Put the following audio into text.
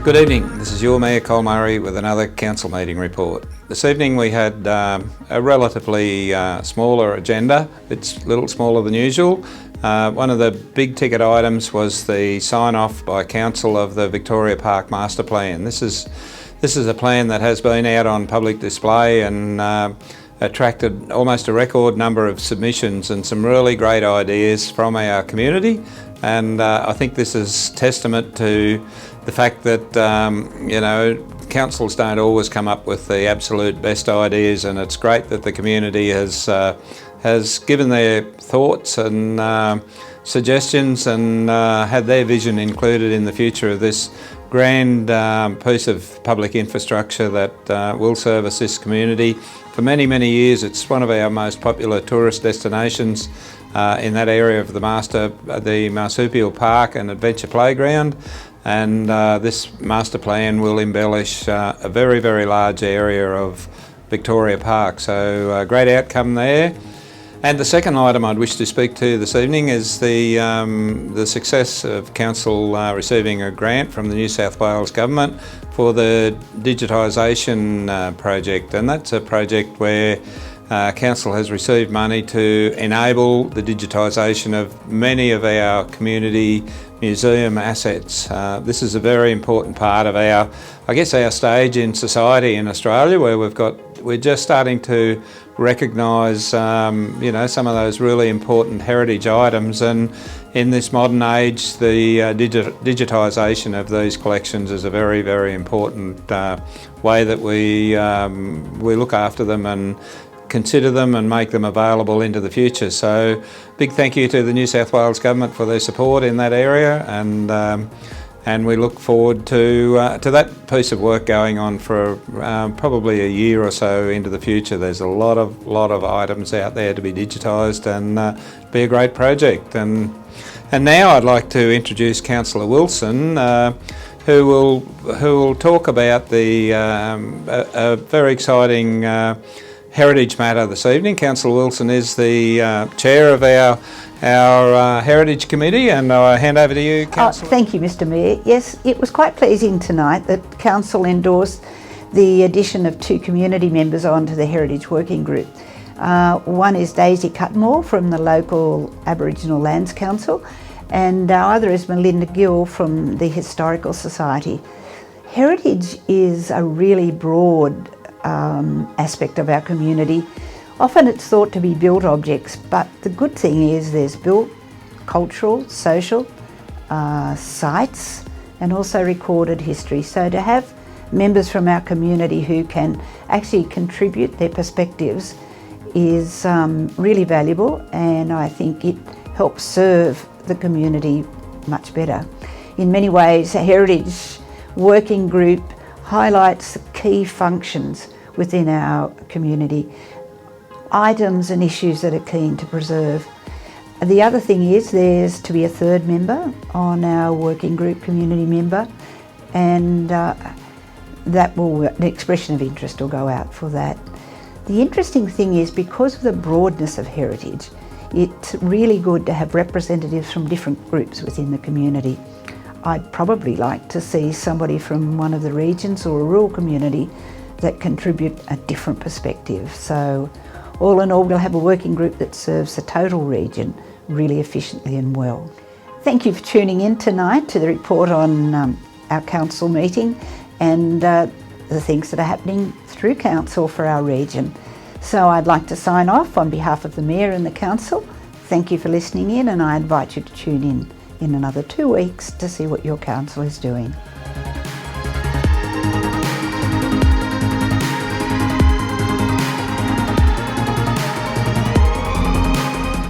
Good evening, this is your Mayor Col Murray with another council meeting report. This evening we had a relatively smaller agenda. It's a little smaller than usual. One of the big ticket items was the sign off by council of the Victoria Park Master Plan. This is a plan that has been out on public display and attracted almost a record number of submissions and some really great ideas from our community. And I think this is testament to the fact that councils don't always come up with the absolute best ideas, and it's great that the community has given their thoughts and suggestions and had their vision included in the future of this grand piece of public infrastructure that will service this community. For many, many years it's one of our most popular tourist destinations in that area of the Marsupial Park and Adventure Playground, and this master plan will embellish a very, very large area of Victoria Park. So a great outcome there. And the second item I'd wish to speak to this evening is the success of council receiving a grant from the New South Wales Government for the digitisation project, and that's a project where council has received money to enable the digitisation of many of our community museum assets. This is a very important part of our stage in society in Australia, where we're just starting to recognise some of those really important heritage items, and in this modern age the digitisation of these collections is a very, very important way that we look after them and consider them and make them available into the future. So big thank you to the New South Wales Government for their support in that area, and we look forward to that piece of work going on for probably a year or so into the future. There's a lot of items out there to be digitised, and be a great project. And now I'd like to introduce Councillor Wilson, who will talk about a very exciting heritage matter this evening. Councillor Wilson is the chair of our Heritage Committee, and I hand over to you, Councillor. Thank you, Mr Mayor. Yes, it was quite pleasing tonight that Council endorsed the addition of 2 community members onto the Heritage Working Group. One is Daisy Cutmore from the local Aboriginal Lands Council, and our other is Melinda Gill from the Historical Society. Heritage is a really broad aspect of our community. Often it's thought to be built objects, but the good thing is there's built, cultural, social sites, and also recorded history. So to have members from our community who can actually contribute their perspectives is really valuable, and I think it helps serve the community much better. In many ways, a Heritage Working Group highlights the key functions within our community, items and issues that are keen to preserve. The other thing is there's to be a 3rd member on our working group, community member, and the expression of interest will go out for that. The interesting thing is, because of the broadness of heritage, it's really good to have representatives from different groups within the community. I'd probably like to see somebody from one of the regions or a rural community that contribute a different perspective. So all in all, we'll have a working group that serves the total region really efficiently and well. Thank you for tuning in tonight to the report on our council meeting and the things that are happening through council for our region. So I'd like to sign off on behalf of the Mayor and the council. Thank you for listening in, and I invite you to tune in another 2 weeks to see what your council is doing.